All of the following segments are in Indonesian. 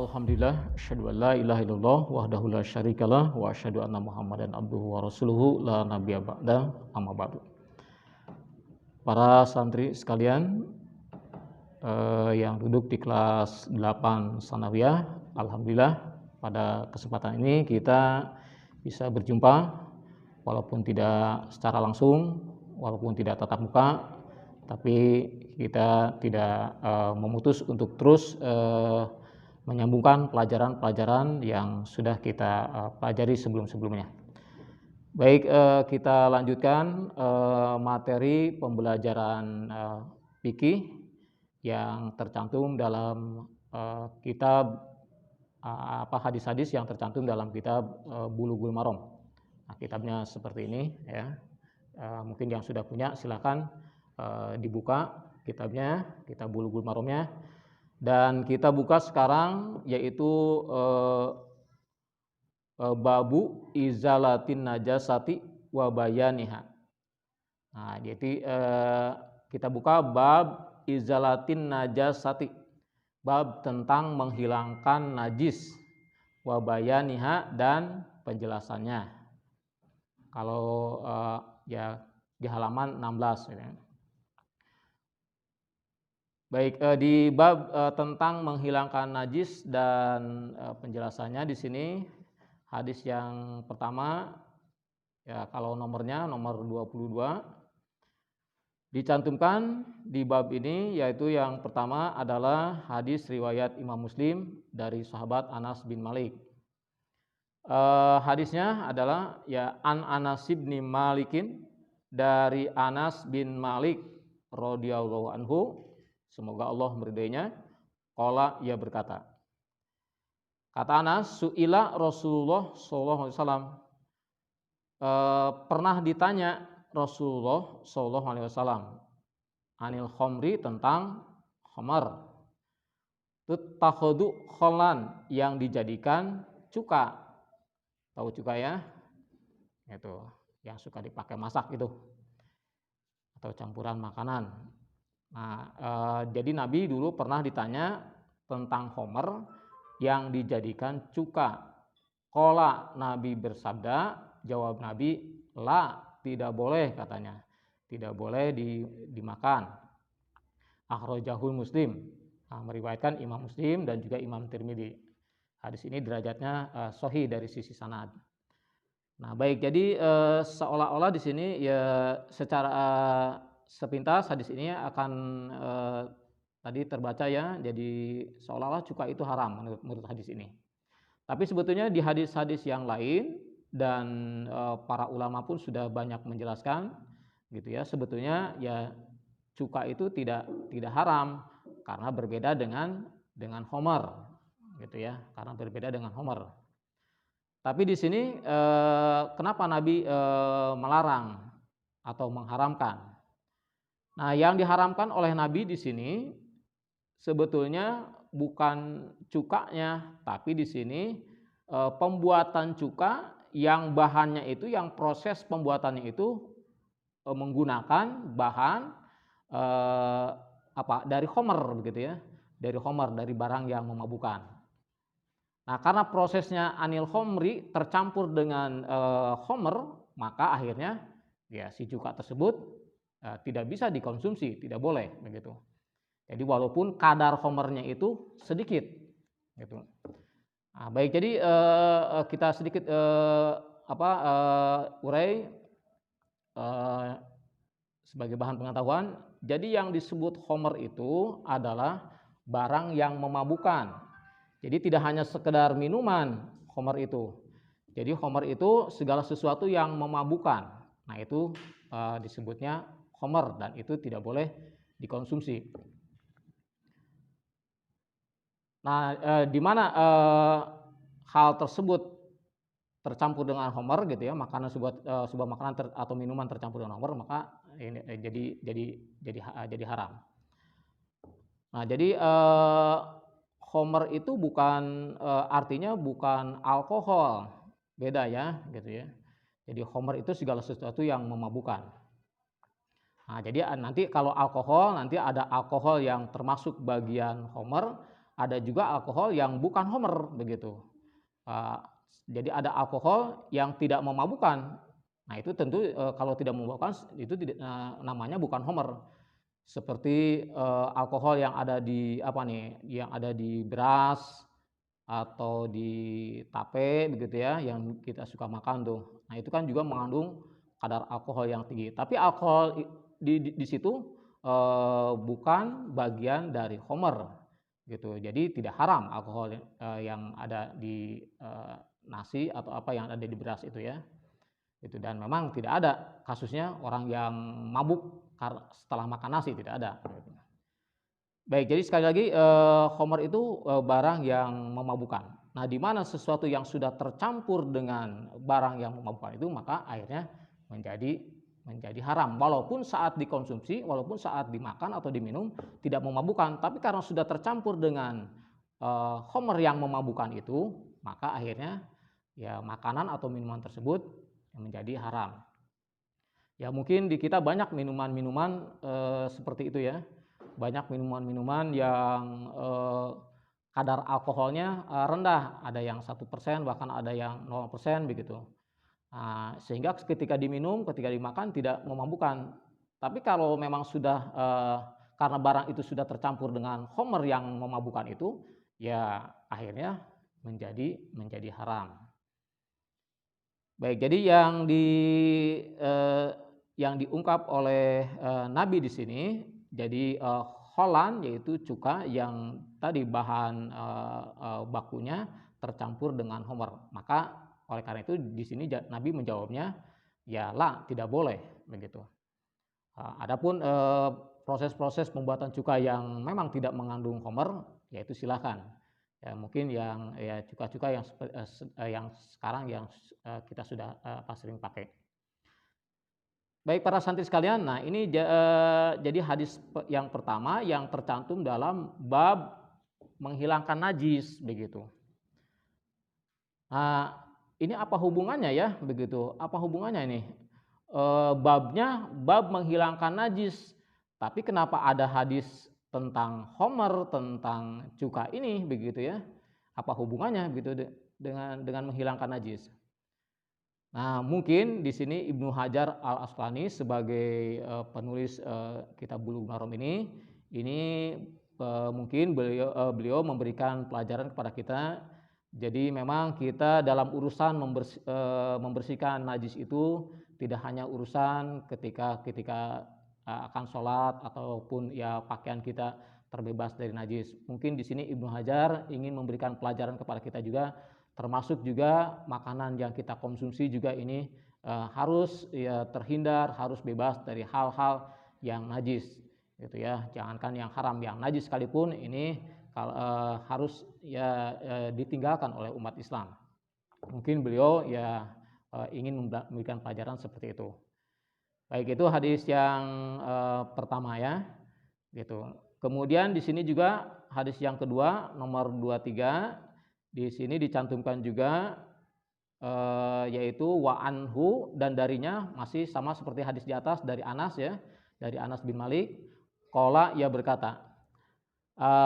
Alhamdulillah, asyhadu an la ilaha illallah wahdahu la syarikalah wa asyhadu anna Muhammadan abduhu wa rasuluhu la nabiyya ba'da amma ba'du. Para santri sekalian yang duduk di kelas 8 Sanawiyah, alhamdulillah pada kesempatan ini kita bisa berjumpa walaupun tidak secara langsung, walaupun tidak tatap muka, tapi kita tidak memutus untuk terus menyambungkan pelajaran-pelajaran yang sudah kita pelajari sebelum-sebelumnya. Baik, kita lanjutkan materi pembelajaran fikih yang tercantum dalam kitab hadis-hadis yang tercantum dalam kitab Bulughul Maram. Nah, kitabnya seperti ini ya. Mungkin yang sudah punya silakan dibuka kitabnya, kitab Bulughul Maramnya. Dan kita buka sekarang yaitu babu izalatin najasati wa bayaniha. Nah, jadi kita buka bab izalatin najasati, bab tentang menghilangkan najis, wa bayaniha dan penjelasannya. Kalau ya di halaman 16 ya. Baik, di bab tentang menghilangkan najis dan penjelasannya di sini hadis yang pertama ya, kalau nomornya nomor 22 dicantumkan di bab ini, yaitu yang pertama adalah hadis riwayat Imam Muslim dari sahabat Anas bin Malik. Hadisnya adalah ya an Anas bin Malikin, dari Anas bin Malik radhiyallahu anhu, semoga Allah meridainya. Qala, ia berkata, kata Anas, su'ila Rasulullah sallallahu alaihi wasallam, pernah ditanya Rasulullah sallallahu alaihi wasallam anil khamri, tentang khamar, tutakhudu kholan, yang dijadikan cuka. Tahu cuka ya? Itu yang suka dipakai masak itu, atau campuran makanan. Nah, jadi Nabi dulu pernah ditanya tentang khamar yang dijadikan cuka. Qala, Nabi bersabda, jawab Nabi, la, tidak boleh, katanya, tidak boleh dimakan. Akhrajahul Muslim, meriwayatkan Imam Muslim dan juga Imam Tirmidzi. Hadis ini derajatnya sahih dari sisi sanad. Nah, baik, jadi seolah-olah di sini ya secara sepintas hadis ini akan tadi terbaca ya, jadi seolah-olah cuka itu haram menurut hadis ini. Tapi sebetulnya di hadis-hadis yang lain dan para ulama pun sudah banyak menjelaskan gitu ya, sebetulnya ya cuka itu tidak haram karena berbeda dengan khamar gitu ya, karena berbeda dengan khamar. Tapi di sini kenapa Nabi melarang atau mengharamkan? Nah, yang diharamkan oleh Nabi di sini sebetulnya bukan cukanya, tapi di sini pembuatan cuka yang bahannya itu, yang proses pembuatannya itu menggunakan bahan dari khamar begitu ya, dari khamar, dari barang yang memabukkan. Nah, karena prosesnya anil khamri tercampur dengan khamar, maka akhirnya ya si cuka tersebut tidak bisa dikonsumsi, tidak boleh begitu. Jadi walaupun kadar khamarnya itu sedikit gitu. Nah, baik, jadi kita sedikit urai sebagai bahan pengetahuan. Jadi yang disebut khamar itu adalah barang yang memabukkan. Jadi tidak hanya sekedar minuman khamar itu. Jadi khamar itu segala sesuatu yang memabukkan. Nah, itu disebutnya khamar dan itu tidak boleh dikonsumsi. Nah, di mana hal tersebut tercampur dengan khamar gitu ya, makanan sebuah makanan atau minuman tercampur dengan khamar, maka ini jadi haram. Nah, jadi khamar itu bukan artinya bukan alkohol, beda ya gitu ya. Jadi khamar itu segala sesuatu yang memabukkan. Nah, jadi nanti kalau alkohol, nanti ada alkohol yang termasuk bagian khamar, ada juga alkohol yang bukan homer begitu. Jadi ada alkohol yang tidak memabukkan. Nah itu tentu kalau tidak memabukkan itu namanya bukan homer. Seperti alkohol yang ada di yang ada di beras atau di tape begitu ya, yang kita suka makan tuh. Nah itu kan juga mengandung kadar alkohol yang tinggi. Tapi alkohol di situ bukan bagian dari homer gitu. Jadi tidak haram alkohol yang ada di nasi atau apa yang ada di beras itu ya. Itu, dan memang tidak ada kasusnya orang yang mabuk setelah makan nasi, tidak ada. Baik, jadi sekali lagi homer itu barang yang memabukkan. Nah, di mana sesuatu yang sudah tercampur dengan barang yang memabukkan itu, maka akhirnya menjadi haram. Walaupun saat dikonsumsi, walaupun saat dimakan atau diminum tidak memabukkan, tapi karena sudah tercampur dengan homer yang memabukkan itu, maka akhirnya ya makanan atau minuman tersebut menjadi haram. Ya mungkin di kita banyak minuman-minuman seperti itu ya, banyak minuman-minuman yang kadar alkoholnya rendah, ada yang 1%, bahkan ada yang 0% begitu. Nah, sehingga ketika diminum, ketika dimakan tidak memabukkan. Tapi kalau memang sudah karena barang itu sudah tercampur dengan homer yang memabukkan itu, ya akhirnya menjadi haram. Baik, jadi yang diungkap oleh Nabi di sini, jadi holan yaitu cuka yang tadi bahan bakunya tercampur dengan homer. Maka oleh karena itu di sini Nabi menjawabnya, ya la, tidak boleh begitu. Adapun proses-proses pembuatan cuka yang memang tidak mengandung homer, yaitu silakan. Ya, mungkin yang ya cuka-cuka yang sekarang yang kita sudah sering pakai. Baik para santri sekalian, nah ini jadi hadis yang pertama yang tercantum dalam bab menghilangkan najis begitu. Nah, ini apa hubungannya ya begitu? Apa hubungannya ini? Babnya bab menghilangkan najis. Tapi kenapa ada hadis tentang homer, tentang cuka ini begitu ya? Apa hubungannya begitu dengan menghilangkan najis? Nah, mungkin di sini Ibnu Hajar Al-Asqalani sebagai penulis kitab Bulughul Maram ini mungkin beliau memberikan pelajaran kepada kita. Jadi memang kita dalam urusan membersihkan najis itu tidak hanya urusan ketika akan sholat ataupun ya pakaian kita terbebas dari najis. Mungkin di sini Ibnu Hajar ingin memberikan pelajaran kepada kita juga, termasuk juga makanan yang kita konsumsi juga ini harus ya terhindar, harus bebas dari hal-hal yang najis gitu ya. Jangankan yang haram, yang najis sekalipun ini harus ya ditinggalkan oleh umat Islam. Mungkin beliau ya ingin memberikan pelajaran seperti itu. Baik, itu hadis yang pertama ya, gitu. Kemudian di sini juga hadis yang kedua nomor 23, di sini dicantumkan juga yaitu wa anhu, dan darinya masih sama seperti hadis di atas dari Anas ya, dari Anas bin Malik. Qala, ia berkata,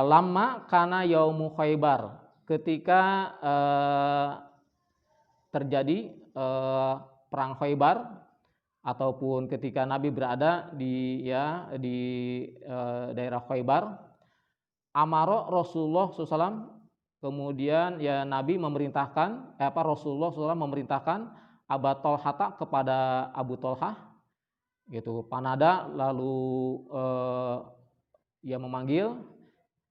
lama kana yaumu Khaybar, ketika terjadi perang Khaybar ataupun ketika Nabi berada di daerah Khaybar, amaro Rasulullah SAW, kemudian ya Nabi memerintahkan Rasulullah SAW memerintahkan Abu Tolhata kepada Abu Tolhah gitu. Panada, lalu ia memanggil,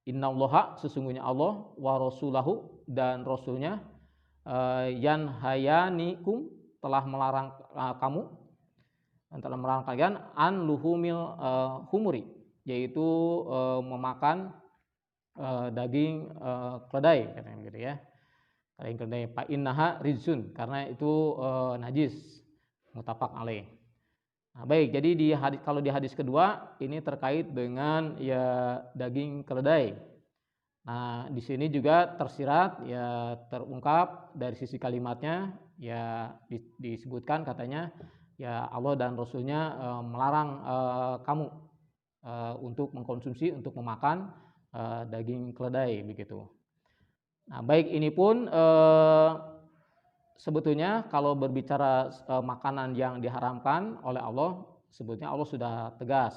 innallaha, sesungguhnya Allah, wa rasulahu, dan rasulnya, yanhayanikum, telah melarang kamu, telah melarang kalian, an luhumil humuri, yaitu memakan daging keledai, katanya gitu ya, daging keledai. Fa innaha rizun, karena itu najis, muttafaq alaih. Nah, baik, jadi kalau di hadis kedua ini terkait dengan ya daging keledai. Nah, di sini juga tersirat ya terungkap dari sisi kalimatnya ya disebutkan katanya ya Allah dan Rasulnya melarang kamu untuk mengkonsumsi, untuk memakan daging keledai begitu. Nah, baik ini pun sebetulnya kalau berbicara makanan yang diharamkan oleh Allah, sebetulnya Allah sudah tegas.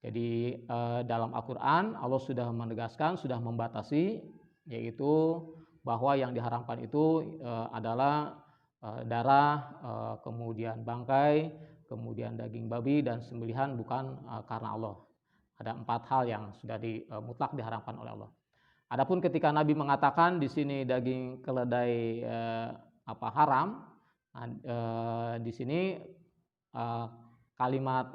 Jadi dalam Al-Qur'an Allah sudah menegaskan, sudah membatasi, yaitu bahwa yang diharamkan itu adalah darah, kemudian bangkai, kemudian daging babi dan sembelihan bukan karena Allah. Ada 4 hal yang sudah mutlak diharamkan oleh Allah. Adapun ketika Nabi mengatakan di sini daging keledai haram, di sini kalimat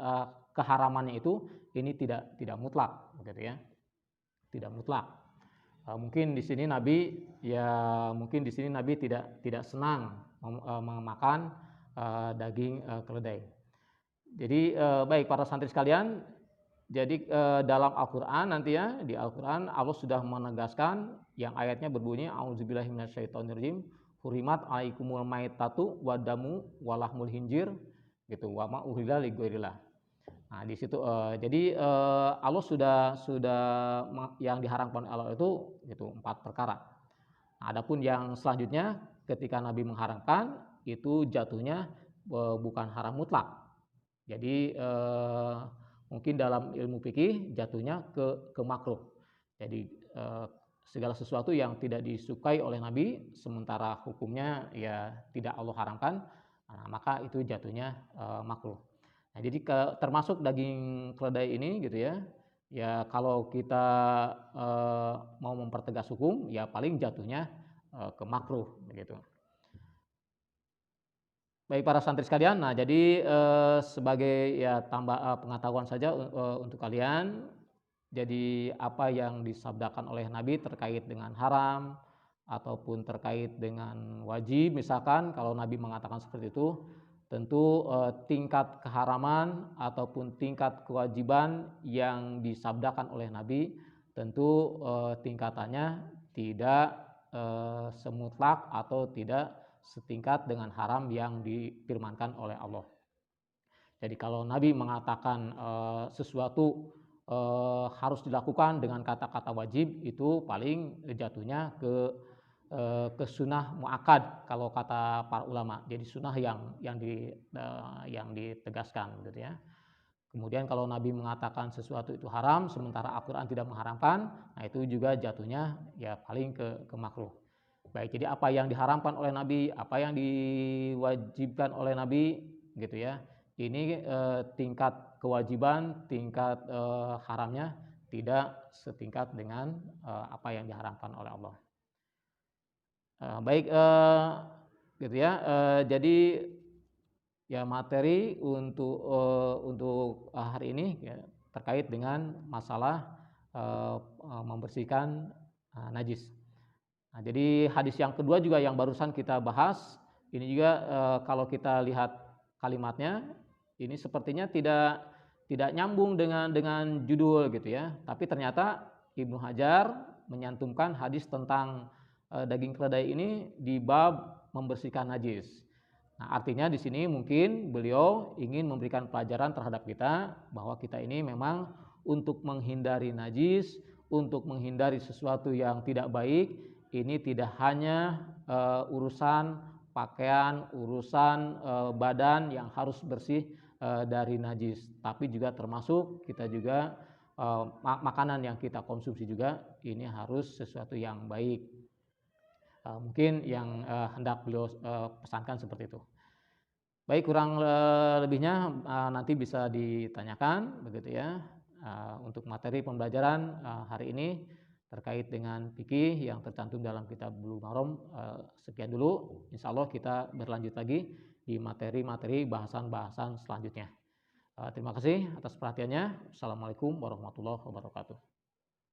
keharamannya itu ini tidak mutlak, gitu ya, tidak mutlak. Mungkin di sini Nabi tidak senang memakan daging keledai. Jadi baik para santri sekalian, jadi dalam Al-Qur'an nanti ya, di Al-Qur'an Allah sudah menegaskan yang ayatnya berbunyi a'udzubillahi minasyaitonirrajim, hurimat alaikumul maitatu wadamu walahmul hinjir gitu, wa ma uhilla lighoirillah. Nah, di situ jadi Allah sudah yang diharamkan Allah itu gitu 4 perkara. Nah, adapun yang selanjutnya ketika Nabi mengharamkan itu jatuhnya bukan haram mutlak. Jadi mungkin dalam ilmu fikih jatuhnya ke makruh. Jadi segala sesuatu yang tidak disukai oleh Nabi sementara hukumnya ya tidak Allah haramkan, maka itu jatuhnya makruh. Nah, jadi termasuk daging keledai ini gitu ya. Ya kalau kita mau mempertegas hukum ya paling jatuhnya ke makruh begitu. Baik para santri sekalian, nah jadi sebagai ya tambah pengetahuan saja untuk kalian, jadi apa yang disabdakan oleh Nabi terkait dengan haram ataupun terkait dengan wajib, misalkan kalau Nabi mengatakan seperti itu, tentu tingkat keharaman ataupun tingkat kewajiban yang disabdakan oleh Nabi tentu tingkatannya tidak semutlak atau tidak setingkat dengan haram yang difirmankan oleh Allah. Jadi kalau Nabi mengatakan sesuatu harus dilakukan dengan kata-kata wajib, itu paling jatuhnya ke sunnah muakkad kalau kata para ulama. Jadi sunnah yang ditegaskan gitu ya. Kemudian kalau Nabi mengatakan sesuatu itu haram sementara Al-Qur'an tidak mengharamkan, nah itu juga jatuhnya ya paling ke makruh. Baik, jadi apa yang diharamkan oleh Nabi, apa yang diwajibkan oleh Nabi gitu ya. Ini tingkat kewajiban, tingkat haramnya tidak setingkat dengan apa yang diharamkan oleh Allah. Baik gitu ya. Jadi ya materi untuk hari ini ya, terkait dengan masalah membersihkan najis. Nah, jadi hadis yang kedua juga yang barusan kita bahas, ini juga kalau kita lihat kalimatnya, ini sepertinya tidak nyambung dengan judul gitu ya. Tapi ternyata Ibnu Hajar menyantumkan hadis tentang daging keledai ini di bab membersihkan najis. Nah, artinya di sini mungkin beliau ingin memberikan pelajaran terhadap kita bahwa kita ini memang untuk menghindari najis, untuk menghindari sesuatu yang tidak baik, ini tidak hanya urusan pakaian, urusan badan yang harus bersih dari najis, tapi juga termasuk kita juga makanan yang kita konsumsi juga ini harus sesuatu yang baik. Mungkin yang hendak beliau pesankan seperti itu. Baik, kurang lebihnya nanti bisa ditanyakan begitu ya. Untuk materi pembelajaran hari ini terkait dengan fikih yang tercantum dalam kitab Bulughul Maram, sekian dulu. Insya Allah kita berlanjut lagi di materi-materi bahasan-bahasan selanjutnya. Terima kasih atas perhatiannya. Assalamualaikum warahmatullahi wabarakatuh.